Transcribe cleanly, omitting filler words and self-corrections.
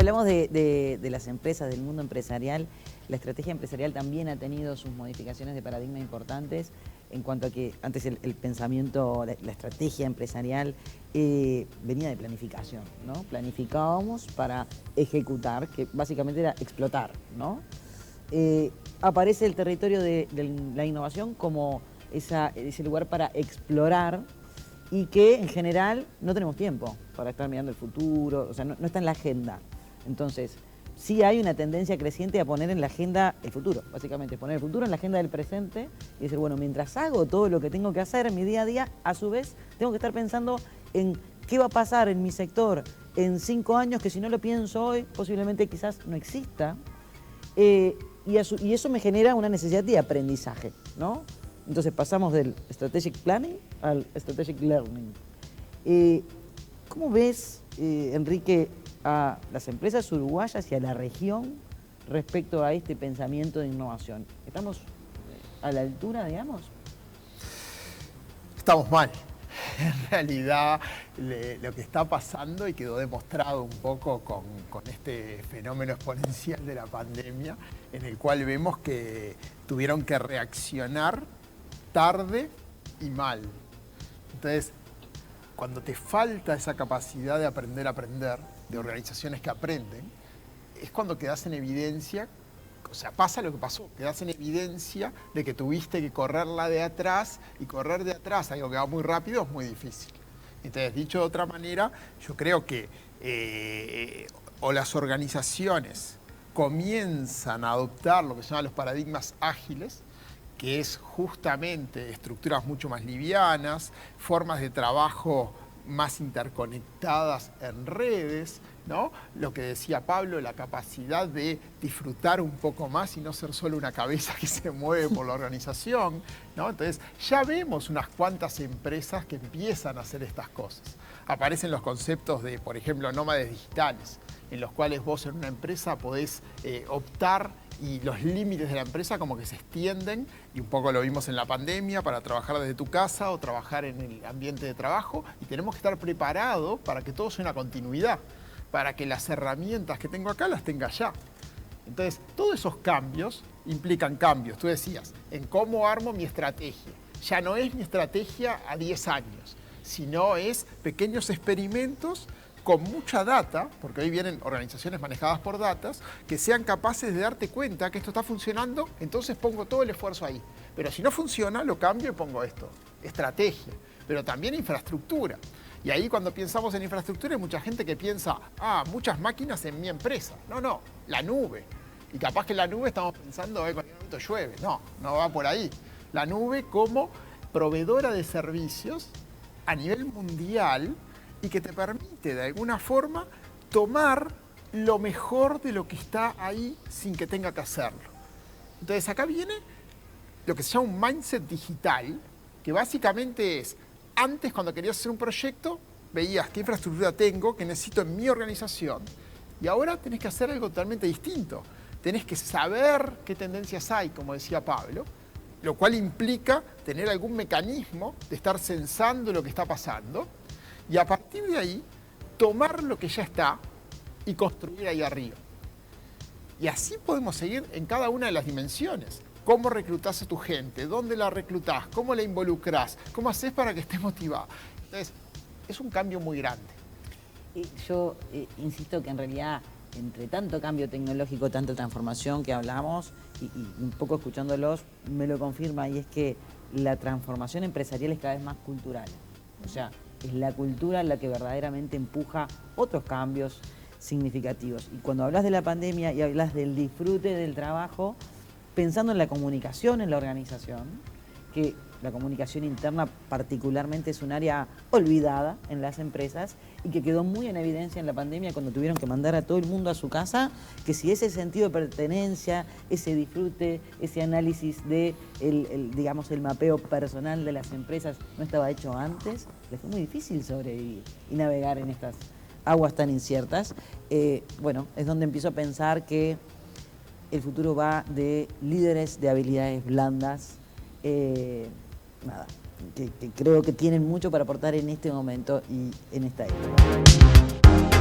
hablamos de las empresas, del mundo empresarial, la estrategia empresarial también ha tenido sus modificaciones de paradigma importantes en cuanto a que antes el pensamiento, la estrategia empresarial venía de planificación, ¿no? Planificábamos para ejecutar, que básicamente era explotar, ¿no? Aparece el territorio de la innovación como ese lugar para explorar y que en general no tenemos tiempo para estar mirando el futuro, o sea, no está en la agenda. Entonces, sí hay una tendencia creciente a poner en la agenda el futuro, básicamente, poner el futuro en la agenda del presente y decir, bueno, mientras hago todo lo que tengo que hacer en mi día a día, a su vez tengo que estar pensando en qué va a pasar en mi sector en 5 años, que si no lo pienso hoy, posiblemente quizás no exista, y eso me genera una necesidad de aprendizaje, ¿no? Entonces pasamos del strategic planning al strategic learning. ¿Cómo ves, Enrique, a las empresas uruguayas y a la región respecto a este pensamiento de innovación? ¿Estamos a la altura, digamos? Estamos mal. En realidad, lo que está pasando, y quedó demostrado un poco con este fenómeno exponencial de la pandemia, en el cual vemos que tuvieron que reaccionar tarde y mal. Entonces, cuando te falta esa capacidad de aprender a aprender, de organizaciones que aprenden, es cuando quedas en evidencia, o sea, pasa lo que pasó, quedas en evidencia de que tuviste que correrla de atrás, y correr de atrás, algo que va muy rápido, es muy difícil. Entonces, dicho de otra manera, yo creo que o las organizaciones comienzan a adoptar lo que se llaman los paradigmas ágiles, que es justamente estructuras mucho más livianas, formas de trabajo más interconectadas en redes, ¿no? Lo que decía Pablo, la capacidad de disfrutar un poco más y no ser solo una cabeza que se mueve por la organización, ¿no? Entonces, ya vemos unas cuantas empresas que empiezan a hacer estas cosas. Aparecen los conceptos de, por ejemplo, nómades digitales, en los cuales vos en una empresa podés optar, y los límites de la empresa como que se extienden, y un poco lo vimos en la pandemia, para trabajar desde tu casa o trabajar en el ambiente de trabajo, y tenemos que estar preparados para que todo sea una continuidad, para que las herramientas que tengo acá las tenga allá. Entonces, todos esos cambios implican cambios, tú decías, en cómo armo mi estrategia. Ya no es mi estrategia a 10 años, sino es pequeños experimentos con mucha data, porque hoy vienen organizaciones manejadas por datas, que sean capaces de darte cuenta que esto está funcionando, entonces pongo todo el esfuerzo ahí. Pero si no funciona, lo cambio y pongo esto. Estrategia, pero también infraestructura. Y ahí cuando pensamos en infraestructura hay mucha gente que piensa, muchas máquinas en mi empresa. No, la nube. Y capaz que en la nube estamos pensando, en cualquier momento llueve. No va por ahí. La nube como proveedora de servicios a nivel mundial, y que te permite de alguna forma tomar lo mejor de lo que está ahí sin que tenga que hacerlo. Entonces acá viene lo que se llama un mindset digital, que básicamente es, antes cuando querías hacer un proyecto, veías qué infraestructura tengo, qué necesito en mi organización, y ahora tenés que hacer algo totalmente distinto. Tenés que saber qué tendencias hay, como decía Pablo, lo cual implica tener algún mecanismo de estar censando lo que está pasando, y a partir de ahí, tomar lo que ya está y construir ahí arriba. Y así podemos seguir en cada una de las dimensiones. ¿Cómo reclutás a tu gente? ¿Dónde la reclutás? ¿Cómo la involucrás? ¿Cómo haces para que esté motivada? Entonces, es un cambio muy grande. Yo insisto que en realidad, entre tanto cambio tecnológico, tanta transformación que hablamos, y un poco escuchándolos, me lo confirma, y es que la transformación empresarial es cada vez más cultural. O sea, es la cultura la que verdaderamente empuja otros cambios significativos. Y cuando hablas de la pandemia y hablas del disfrute del trabajo, pensando en la comunicación en la organización, que la comunicación interna particularmente es un área olvidada en las empresas y que quedó muy en evidencia en la pandemia cuando tuvieron que mandar a todo el mundo a su casa, que si ese sentido de pertenencia, ese disfrute, ese análisis de digamos, el mapeo personal de las empresas no estaba hecho antes, les fue muy difícil sobrevivir y navegar en estas aguas tan inciertas. Bueno, es donde empiezo a pensar que el futuro va de líderes de habilidades blandas, nada, que creo que tienen mucho para aportar en este momento y en esta época.